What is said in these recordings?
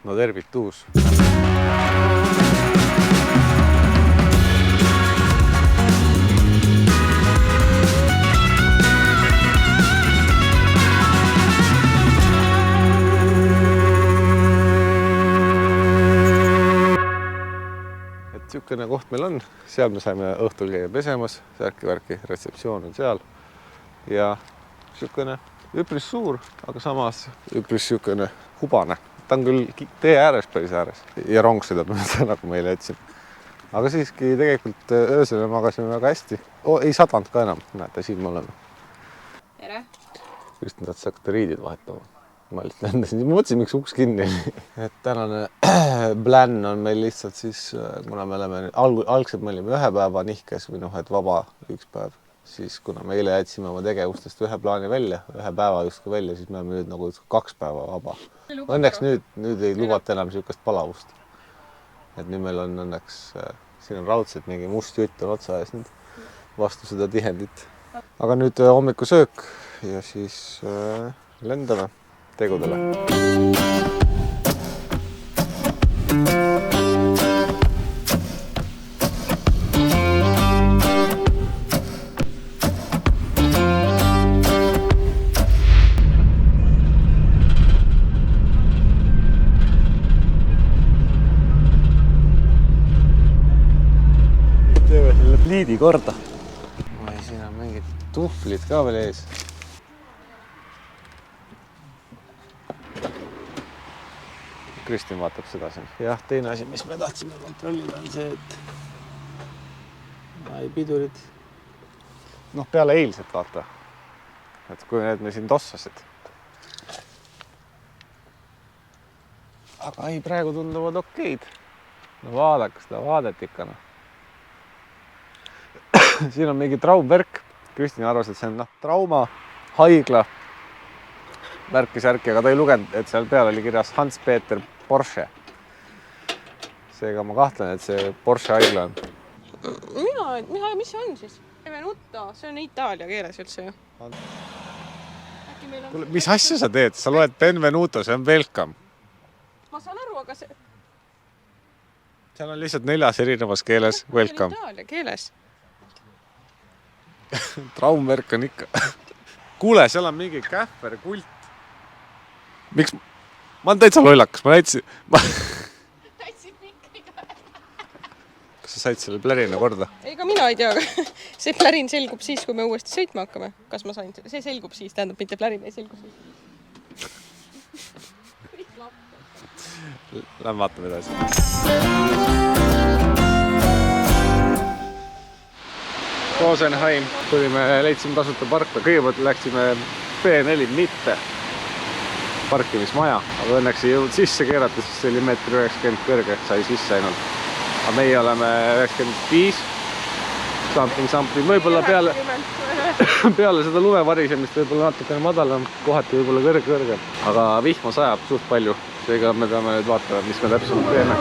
No tervitus. Niisugune koht meil on, seal me saime õhtul käia pesemas, särki-värki, retseptsioon on seal ja niisugune üpris suur, aga samas üpris niisugune hubane. Ta on küll tee ääres, päris ääres ja rong sõidab mööda, nagu meile jätsin. Aga siiski tegelikult öösel magasime väga hästi. Ei sadanud ka enam, näete, siin me oleme. Tere! Just nad saakate riidid vahetama. Ma lihtsalt lendasin, ma mõtlesin, miks uks kinni. Et tänane plan on meil lihtsalt siis, kuna me oleme algselt me olime ühe päeva nihkes või et vaba üks päev, siis kuna me eile jätsime oma tegevustest ühe plaani välja, ühe päeva justkui välja, siis me oleme nüüd nagu 2 päeva vaba. Õnneks nüüd ei lubata enam niisugust palavust. Et nüüd meil on õnneks, siin on raudselt mingi must jutt on otsa ees nüüd vastu seda tihendit. Aga nüüd hommikusöök ja siis lendame tegudele. Teeme selle pliidi korda. Siin on mingid tuhvlid ka veel ees. Kristin vaatab seda siin. Jah, teine asi, mis me tahtsime kontrollida, on see, et pidurid. Peale eilset vaata. Et kui need me siin tossasid. Aga ei, praegu tunduvad okeid. Vaadake seda vaadet ikka. Siin on mingi traumvärk. Kristin arvas, et see on trauma, haigla, värki-särki, aga ta ei lugenud, et seal peal oli kirjas Hans-Peter Porsche. Seega ma kahtlen, et see Porsche haigla on. Mis see on siis? Benvenuto, see on Itaalia keeles üldse ju. Kuule, mis asja sa teed? Sa loed Benvenuto, see on welcome. Ma saan aru, aga see... Seal on lihtsalt 4 erinevas keeles welcome. Itaalia keeles. Traumvärk on ikka. Kuule, seal on mingi kähver kult. Miks? Ma olen täitsa lollakas, ma näitasin. Täitsid mikriga. Kas sa said selle plärina korda? Ega mina ei tea, aga see plärin selgub siis, kui me uuesti sõitma hakkame. Kas ma sain? See selgub siis, tähendab, mitte plärin ei selgu siis. Lähme vaatame edasi. Rosenheim. Leidsime tasuta parkla. Kõigepealt läksime B4 mitte parkimismaja, aga õnneks ei jõudnud sisse keerata, siis see oli 1,90 m kõrge, sai sisse ainult. Aga meie oleme 95, something. Võib-olla peale seda lumevarisemist võib-olla natukene madalam, kohati võib-olla kõrge. Aga vihma sajab suht palju, seega me peame nüüd vaatama, mis me täpselt teeme.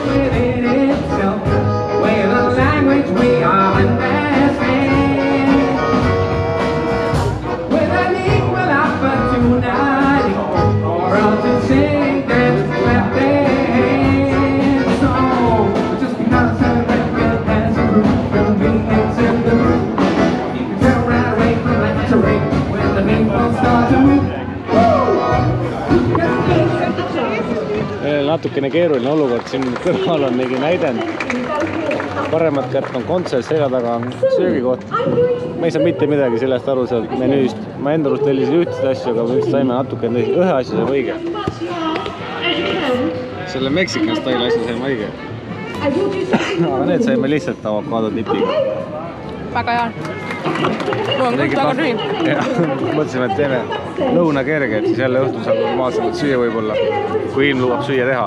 Natukene keeruline olukord, siin kõrval on mingi näidend. Paremat kärt on kontsert, selja taga on söögikoht. Ma ei saa mitte midagi sellest aru sealt menüüst. Ma enda arust tellisin ühtsid asju, aga me saime natukene ühe asju saime õige. Selle Mexican style asju saime õige. Aga need saime lihtsalt avokaadodipiga. Väga hea. Mul on kõik väga tüün. Mõtlesime, et teeme lõuna kerge, et siis jälle õhtul saab normaalselt süüa võib-olla, kui ilm lubab süüa teha.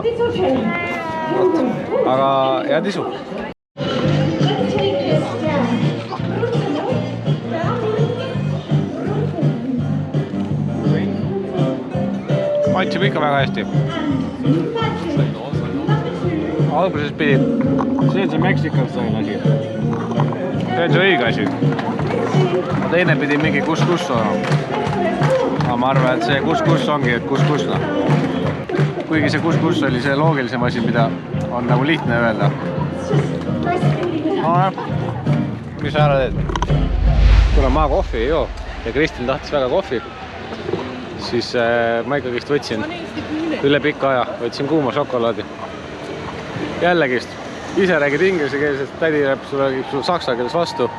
Aga head isu. Maitsime ikka väga hästi. Alguses pidi, see on see Mexican style asi. See on see õige asi. Teine pidi mingi kus-kus olema. Aga ma arvan, et see kus-kus ongi, et kus-kus. kuigi see kus oli see loogilisem asi, mida on nagu lihtne öelda. Mis sa ära teed? Kuna ma kohvi ei joo ja Kristin tahtis väga kohvi, siis ma ikkagist võtsin üle pika aja, võtsin kuuma šokolaadi. Jällegist, ise räägid inglise keeles, tädi räägib sul saksa keeles vastu.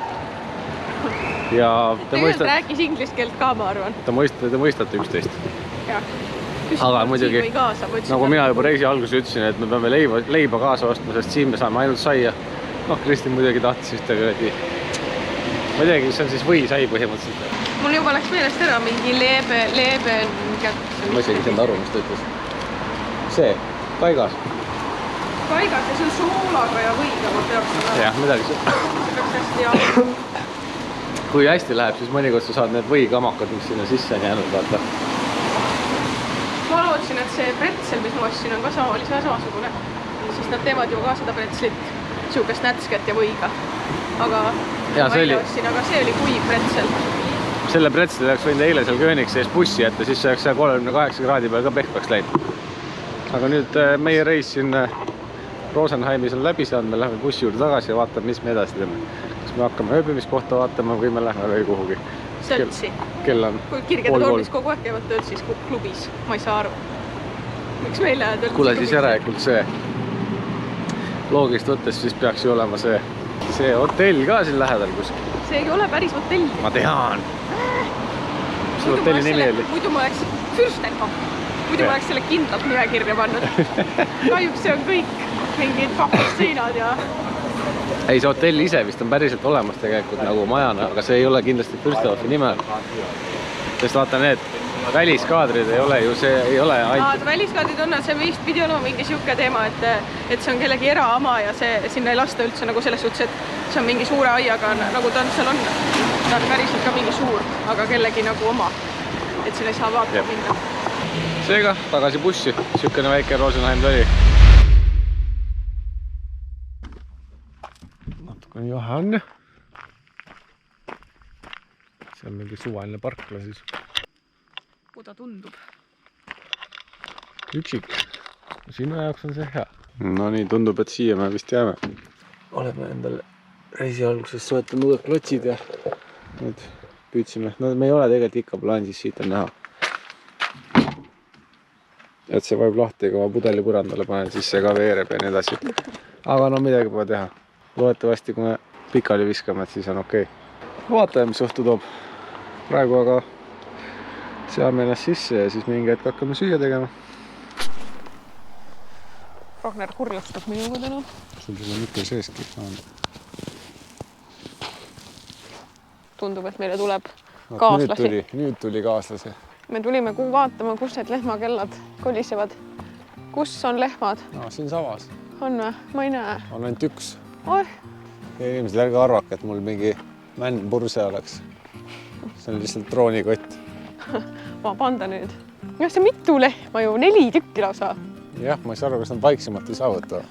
Ja tegelikult rääkis inglise keelt ka, ma arvan. Te mõistate üksteist. Jah. Aga muidugi, nagu mina juba reisi alguses ütlesin, et me peame leiba kaasa ostma, sest siin me saame ainult saia. Noh, Kristin muidugi tahtis ühte kuradi. Ma ei teagi, mis on siis või sai põhimõtteliselt. Mul juba läks meelest ära mingi leebe ma isegi ei aru, mis ta ütles. See, kaigas. Kaigas ja see on soolaga ja võiga, ma peaks seda. Jah, midagi see. See peaks hästi jah. Kui hästi läheb, siis mõnikord sa saad need võikamakad, mis sinna sisse on jäänud, vaata. Ma lootsin, et see pretsel, mis ma ostsin, on ka samasugune. Siis nad teevad ju ka seda pretslit, siukest nätsket ja võiga. Aga see oli kuiv pretsel. Selle pretsli oleks võinud eile seal Kööniks sees bussi jätta, siis see oleks 38 kraadi peal ka pehkvaks läinud. Aga nüüd meie reis siin Rosenheimis on läbi saanud, me läheme bussi juurde tagasi ja vaatame, mis me edasi teeme. Kas me hakkame ööbimiskohta vaatama või me läheme või kuhugi. Söltsi. Kell on kui kirgede tornis kogu aeg käivad Töltsis klubis, ma ei saa aru. Miks meil läheb Töltsi? Kuule, siis järelikult see loogist võttes siis peaks ju olema see hotell ka siin lähedal kuskil. See ei ole päris hotell. Ma tean. Mis see hotelli nimi oli? Muidu ma oleks Fürstenhof. Muidu ma oleks selle kindlalt nimekirja pannud. Kahjuks see on kõik mingid pappastseenad ja... Ei, see hotell ise vist on päriselt olemas tegelikult nagu majana, aga see ei ole kindlasti Fürstenhofi nimel. Sest vaata need väliskaadrid ei ole ju, see ei ole ainult... Väliskaadrid on, see vist pidi olema mingi siuke teema, et see on kellegi eraama ja sinna ei lasta üldse nagu selles suhtes, et see on mingi suure aiaga, nagu ta on seal on. Ta on päriselt ka mingi suur, aga kellegi nagu oma. Et sinna ei saa vaatama minna. Seega, tagasi bussi. Siukene väike Rosenheim oli. Natukene Johan. See on mingi suvaline parkla siis. Kui ta tundub. Üksik. Sinu jaoks on see hea. No nii, tundub, et siia me vist jääme. Oleme endale reisi alguses soetanud uued klotsid ja nüüd püüdsime. No me ei ole tegelikult ikka plaanis, siit on näha. Et see vajub lahti, kui ma pudeli põrandale panen, siis see ka veereb ja nii edasi. Aga no midagi pole teha. Loetavasti, kui me pikali viskame, et siis on okei. Vaatame, mis õhtu toob. Praegu aga seame ennast sisse ja siis mingi hetk hakkame süüa tegema. Ragnar kurjustab minuga täna. Sul selle mikro seeski on. Tundub, et meile tuleb kaaslasi. Nüüd tuli kaaslasi. Me tulime vaatama, kus need lehmakellad kolisevad. Kus on lehmad? No, siin savas. On või? Ma ei näe. On ainult üks. Oih. Ja inimesed ärge arvake, et mul mingi männpurse oleks. See on lihtsalt troonikott. Vabanda nüüd. Ja see mitu lehma ju, 4 tükki lausa. Jah, ma ei saa aru, kas nad vaiksemalt ei saavuta.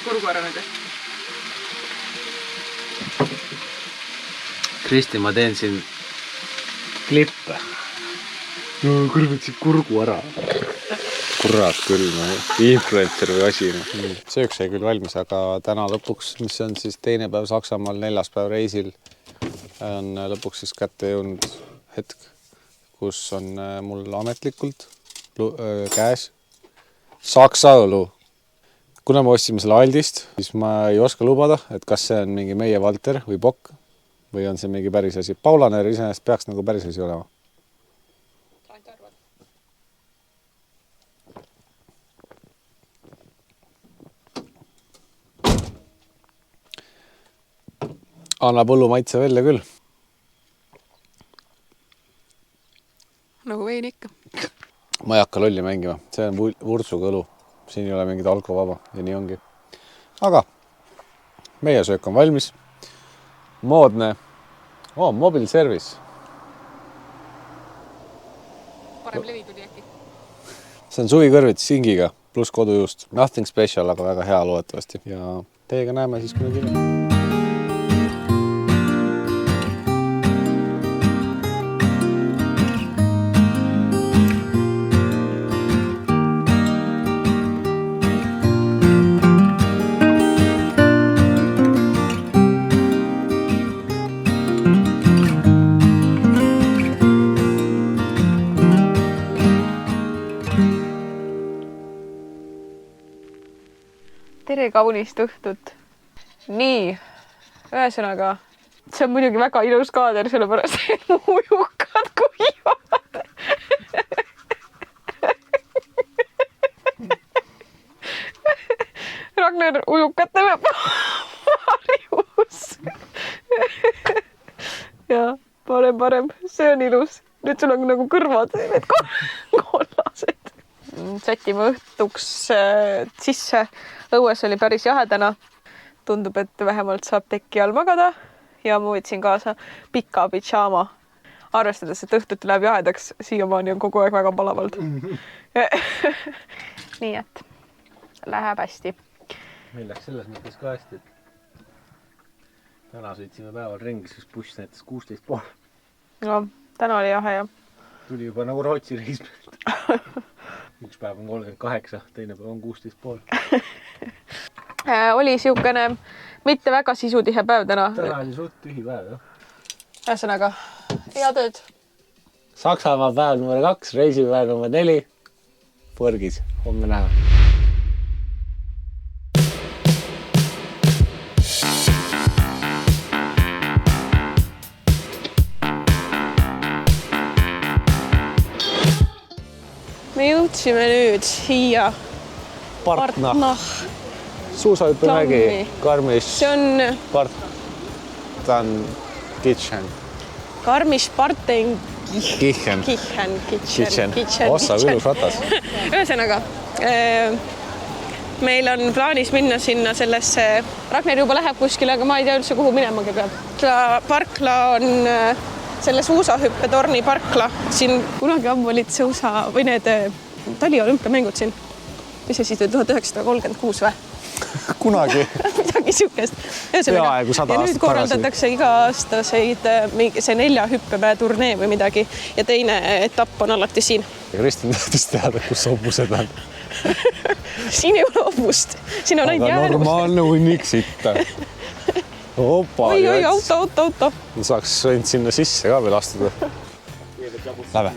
Kurgu ära nüüd. Kristi, ma teen siin klippe. No, kõrvõtsid kurgu ära. Kurat küll, influencer või asi. Sööks sai küll valmis, aga täna lõpuks, mis on siis teine päev Saksamaal, 4. päev reisil, on lõpuks siis kätte jõudnud hetk, kus on mul ametlikult käes Saksa õlu. Kuna me ostsime selle Aldist, siis ma ei oska lubada, et kas see on mingi meie Valter või Bokk või on see mingi päris asi. Paulaner iseenesest peaks nagu päris asi olema. Annab õllu maitse välja küll. Nagu vein ikka. ma ei hakka lolli mängima, see on vurtsuga õlu. Siin ei ole mingid alkovaba ja nii ongi. Aga meie söök on valmis. Moodne. Mobile service. Parem levi tuli äkki. See on suvikõrvits singiga pluss kodujuust. Nothing special, aga väga hea loodetavasti. Ja teiega näeme siis kunagi. Tere kaunist õhtut. Nii, ühesõnaga, see on muidugi väga ilus kaader, sellepärast et mu ujukad kuivad. Ragnar ujukate varjus. Ja, parem, see on ilus. Nüüd sul on nagu kõrvad, need kollased. Sätime õhtuks sisse. Õues oli päris jahedana. Tundub, et vähemalt saab teki all magada ja ma võtsin kaasa pika pidžaama. Arvestades, et õhtuti läheb jahedaks, siiamaani on kogu aeg väga palavalt. Nii et läheb hästi. Meil läks selles mõttes ka hästi, et täna sõitsime päeval ringi, siis buss näitas 16,5. No, täna oli jahe ja tuli juba nagu Rootsi reis pealt. Üks päev on 38, teine päev on 16,5. Oli siukene mitte väga sisutihe päev täna. Täna oli suht tühi päev, jah. Ühesõnaga, hea tööd. Saksamaa päev number 2, reisipäev number 4. Põrgis, homme näeme. Me jõudsime nüüd siia Partnah. Suusahüppemägi, Garmisch. See on Spartan Kitchen. Garmisch-Parten Kitchen. Ossa, ilus ratas. Ühesõnaga, meil on plaanis minna sinna sellesse, Ragnar juba läheb kuskile, aga ma ei tea üldse, kuhu minemagi peab. Parkla on selle suusahüppetorni parkla. Siin kunagi ammu olid suusa või need taliolümpiamängud siin. Mis see siis 1936 või? Kunagi. Midagi siukest. Peaaegu 100 aastat tagasi. Ja nüüd korraldatakse iga-aastaseid see 4 hüppemäe turnee või midagi ja teine etapp on alati siin. Kristjan tahtis teada, kus hobused on. Siin ei ole hobust. Siin on ainult jäänus. Aga normaalne hunnik sitta. Opa, oi, auto. Saaks võinud sinna sisse ka veel astuda. Läve.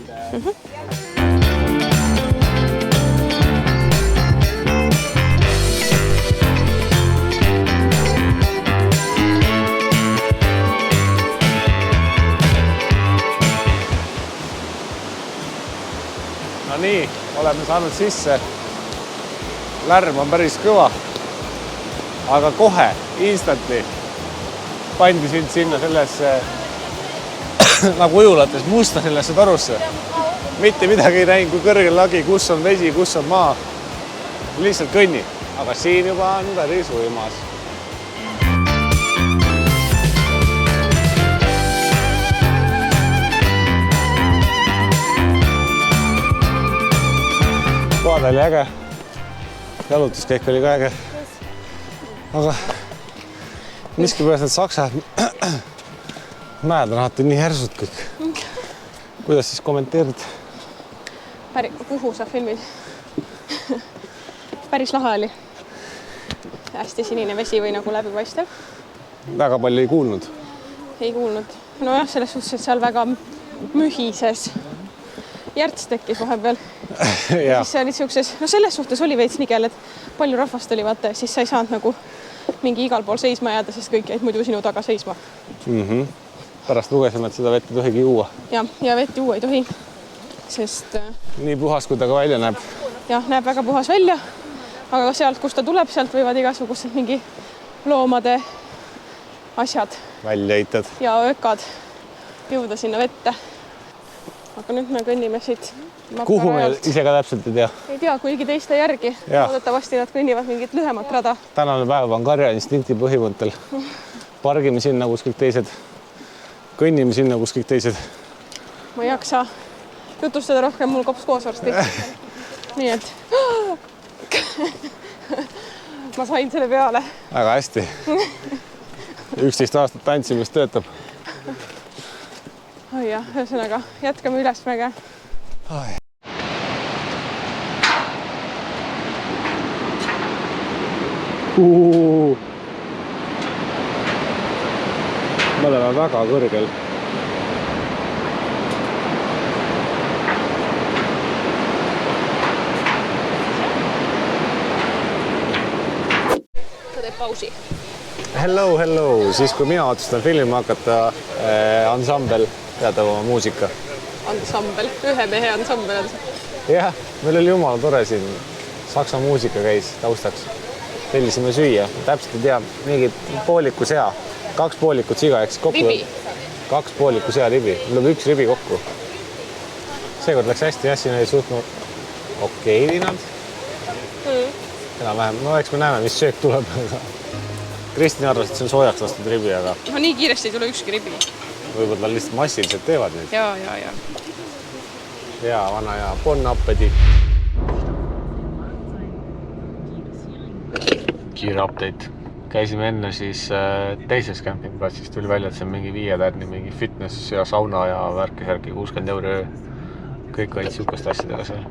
No nii, oleme saanud sisse. Lärm on päris kõva. Aga kohe, instantly pandi sind sinna sellesse nagu ujulates musta sellesse torusse. Mitte midagi ei näinud, kui kõrgel lagi, kus on vesi, kus on maa. Lihtsalt kõnni. Aga siin juba on päris uimas. Koad oli äge. Jalutuskäik oli ka äge. Aga miskipärast need saksa mäed on alati nii järsud kõik. Kuidas siis kommenteerid? Kuhu sa filmid? Päris lahe oli. Hästi sinine vesi või nagu läbipaistev. Väga palju ei kuulnud. Ei kuulnud. No jah, selles suhtes, et seal väga mühises. Järts tekkis vahepeal. Ja siis olid siukses, no selles suhtes oli veits nigel, et palju rahvast oli vaata, siis sa ei saanud nagu mingi igal pool seisma jääda, sest kõik jäid muidu sinu taga seisma. Pärast lugesime, et seda vett ei tohigi juua. Ja vett juua ei tohi, sest... Nii puhas, kui ta ka välja näeb. Jah, näeb väga puhas välja, aga sealt, kust ta tuleb, sealt võivad igasugused mingi loomade asjad. Väljaitad. Ja ökad jõuda sinna vette. Aga nüüd me kõnnime siit kuhu me ise ka täpselt ei tea. Ei tea, kuigi teiste järgi. Loodetavasti nad kõnnivad mingit lühemat rada. Tänane päev on karjainstinkti põhimõttel. Pargime sinna kus kõik teised. Kõnnime sinna kus kõik teised. Ma ei jaksa jutustada rohkem, mul kops koos varsti. Nii et ma sain selle peale. Väga hästi. 11 aastat tantsimist töötab. Oi jah, ühesõnaga, jätkame ülesmäge. Me oleme väga kõrgel. Ta teeb pausi. Hello. Siis kui mina otsustan filmima hakata, ansambel teadab oma muusika. Ansambel, ühe mehe ansambel. Jah, meil oli jumala tore siin. Saksa muusika käis taustaks. Tellisime süüa. Täpselt ei tea, mingi pooliku sea. 2 poolikut siga, eks kokku. Ribi. 2 pooliku sea ribi. Meil on 1 ribi kokku. Seekord läks hästi, jah, siin oli suhtnud okei nad. Enam-vähem. No eks me näeme, mis söök tuleb. Kristin arvas, et see on soojaks lastud ribi, aga... No nii kiiresti ei tule ükski ribi. Võib-olla nad lihtsalt massiliselt teevad neid. Ja. Ja, vana ja bon appetit. Kiire update. Käisime enne siis teises campingplatsis. Tuli välja, et see on mingi 5 tärni, mingi fitness ja sauna ja värki 60 €. Kõik olid sihukeste asjadega seal.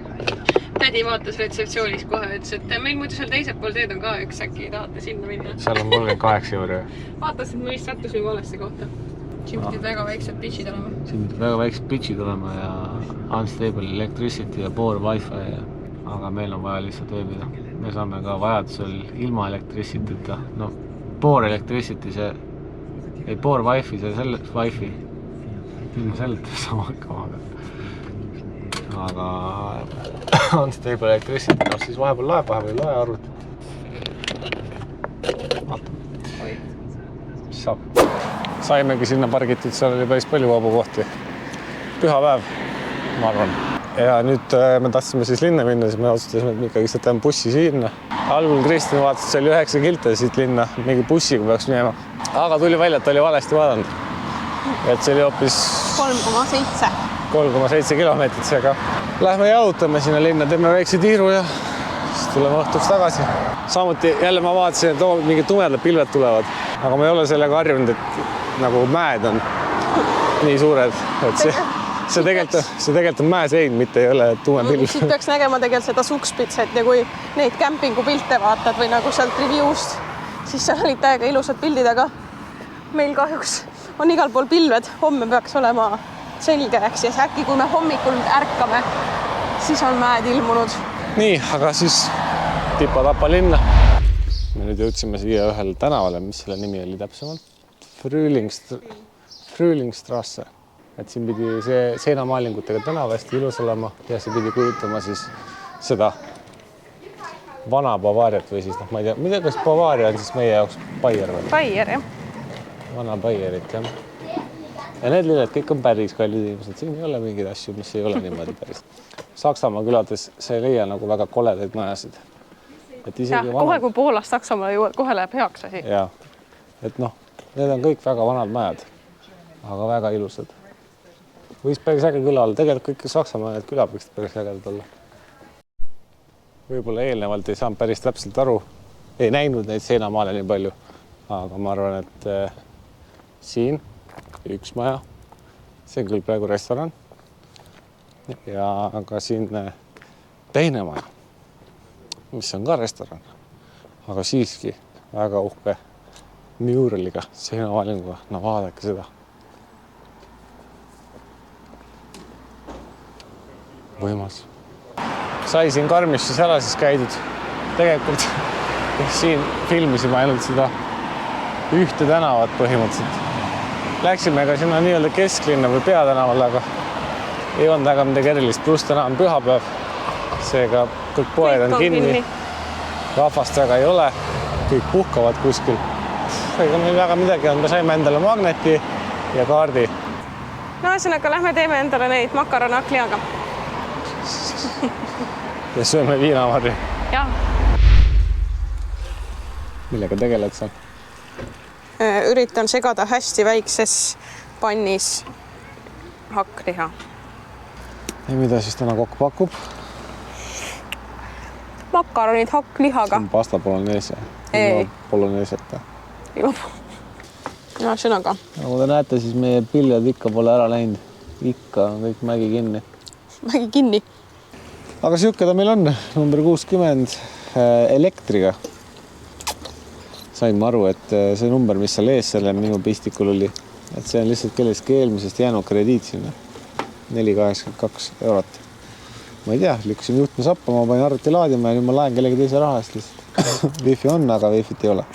Tädi vaatas retseptsioonis kohe, ütles, et meil muidu seal teisel pool teed on ka üks, äkki tahate sinna minna. Seal on 38 €. Vaatas, et me vist sattusime valesse kohta. Siin pidid väga väiksed bitchid olema. Siin pidid väga väiksed bitchid olema ja unstable electricity ja poor wifi. Aga meil on vaja lihtsalt ööbida. Me saame ka vajadusel ilma electricity'ta. No, poor electricity see... Ei, poor wifi, see selle wifi. Ilma selleta sama hakkama. Aga unstable electricity, no siis vahepeal laeb, vahepeal ei lae arvutit. Mis saab? Saimegi sinna pargitud, seal oli päris palju vabu kohti. Püha päev, ma arvan. Ja nüüd me tahtsime siis linna minna, siis me otsustasime, et me ikkagi sõtame bussi sinna. Algul Kristin vaatas, et see oli 9 kilte siit linna, mingi bussiga peaks minema. Aga tuli välja, et ta oli valesti vaadanud. Et see oli hoopis 3,7 kilomeetrit seega. Lähme jalutame sinna linna, teeme väikse tiiru ja siis tuleme õhtuks tagasi. Samuti jälle ma vaatasin, et mingid tumedad pilved tulevad, aga ma ei ole sellega harjunud, et nagu mäed on nii suured, et see tegelikult on mäesein, mitte ei ole tumepilv. Siit peaks nägema tegelikult seda sukspitset ja kui neid kämpingu pilte vaatad või nagu sealt review'st, siis seal olid täiega ilusad pildid, aga meil kahjuks on igal pool pilved. Homme peaks olema selge, eks, ja äkki kui me hommikul ärkame, siis on mäed ilmunud. Nii, aga siis tipa-tapa linna. Me nüüd jõudsime siia ühel tänavale, mis selle nimi oli täpsemalt? Frühlingstrasse. Et siin pidi see seinamaalingutega tänav hästi ilus olema ja see pidi kujutama siis seda vana Bavaariat või siis, ma ei tea, kas Bavaaria on siis meie jaoks Baier või? Baier, jah. Vana Baierit, jah. Ja need lilled kõik on päris kallid inimesed. Siin ei ole mingeid asju, mis ei ole niimoodi päris. Saksamaa külades see ei leia nagu väga koledaid majasid. Kohe kui Poolast Saksamaale jõuad, kohe läheb heaks asi. Ja, et noh, need on kõik väga vanad majad, aga väga ilusad. Võis päris äge küla olla. Tegelikult kõik Saksamaa need küla võiksid päris ägedad olla. Võib-olla eelnevalt ei saanud päris täpselt aru, ei näinud neid seinamaale nii palju, aga ma arvan, et siin üks maja, see on küll praegu restoran ja ka siin teine maja, mis on ka restoran, aga siiski väga uhke muraliga, seinamaalinguga. No vaadake seda. Võimas. Sai siin Karmišis ära siis käidud. Tegelikult siin filmisime ainult seda ühte tänavat põhimõtteliselt. Läksime ka sinna nii-öelda kesklinna või peatänavale, aga ei olnud väga midagi erilist. Pluss täna on pühapäev, seega kõik poed on kinni. Rahvast väga ei ole, kõik puhkavad kuskil. Ega meil väga midagi on, me saime endale magneti ja kaardi. No ühesõnaga, lähme teeme endale neid makaronakliaga. ja sööme viinamarju. Jah. Millega tegeled sa? Üritan segada hästi väikses pannis hakkliha. Ja mida siis täna kokk pakub? Makaronid hakklihaga. Pasta bolognese. Ei. Bologneseta. Ja sõnaga. Nagu te näete, siis meie piljad ikka pole ära läinud. Ikka on kõik mägi kinni. Mägi kinni. Aga siuke ta meil on. Number 60 elektriga. Sain ma aru, et see number, mis seal ees selle minu pistikul oli, et see on lihtsalt kellestki eelmisest jäänud krediit sinna. 4,82 €. Ma ei tea, lükkusin juhtme sappa, ma panin arvuti laadima ja nüüd ma laen kellegi teise raha eest lihtsalt. Wifi on, aga Wifit ei ole.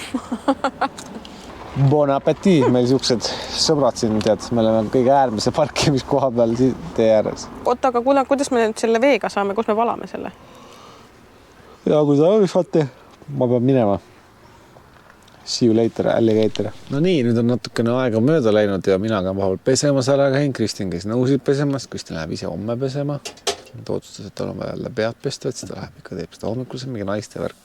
Bon appetit, meil siuksed sõbrad siin, tead, me oleme kõige äärmise parkimiskoha peal tee ääres. Oota, aga kuidas me nüüd selle veega saame, kus me valame selle? Ja kui ta on saate, ma pean minema. See you later, alligator. No nii, nüüd on natukene aega mööda läinud ja mina ka vahel pesemas ära käin. Kristin käis nõusid pesemas, Kristin läheb ise homme pesema. Ta otsustas, et tal on vaja jälle pead pesta, et seda läheb ikka teeb seda hommikul, see on mingi naiste värk.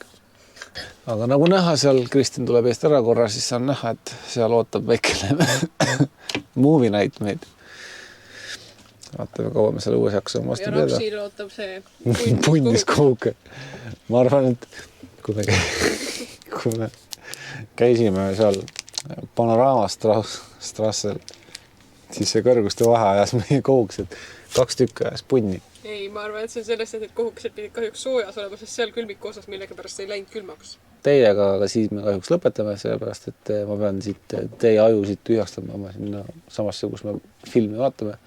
Aga nagu näha, seal Kristin tuleb eest ära korra, siis on näha, et seal ootab väikene movie night meid. Vaatame, kaua me selle uues jaksame vastu ja peada. Roksiil ootab see punnis kuhuke. Ma arvan, et kui me käisime seal Panoramastrassel, siis see kõrguste vahe ajas meie kohukesed 2 tükki ajas punni. Ei, ma arvan, et see on sellest, et kohukesed pidid kahjuks soojas olema, sest seal külmiku osas millega pärast ei läinud külmaks. Teiega, aga siis me kahjuks lõpetame, sellepärast, et ma pean siit teie aju siit tühjastama, ma sinna samasse, kus me filmi vaatame.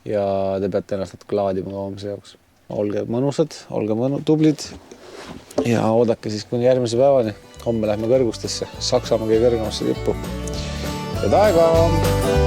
Ja te peate ennast natuke laadima kauamise jaoks. Olge mõnusad, olge tublid ja oodake siis kuni järgmise päevani. Homme lähme kõrgustesse, Saksamaa kõige kõrgemasse tippu. Ja taega!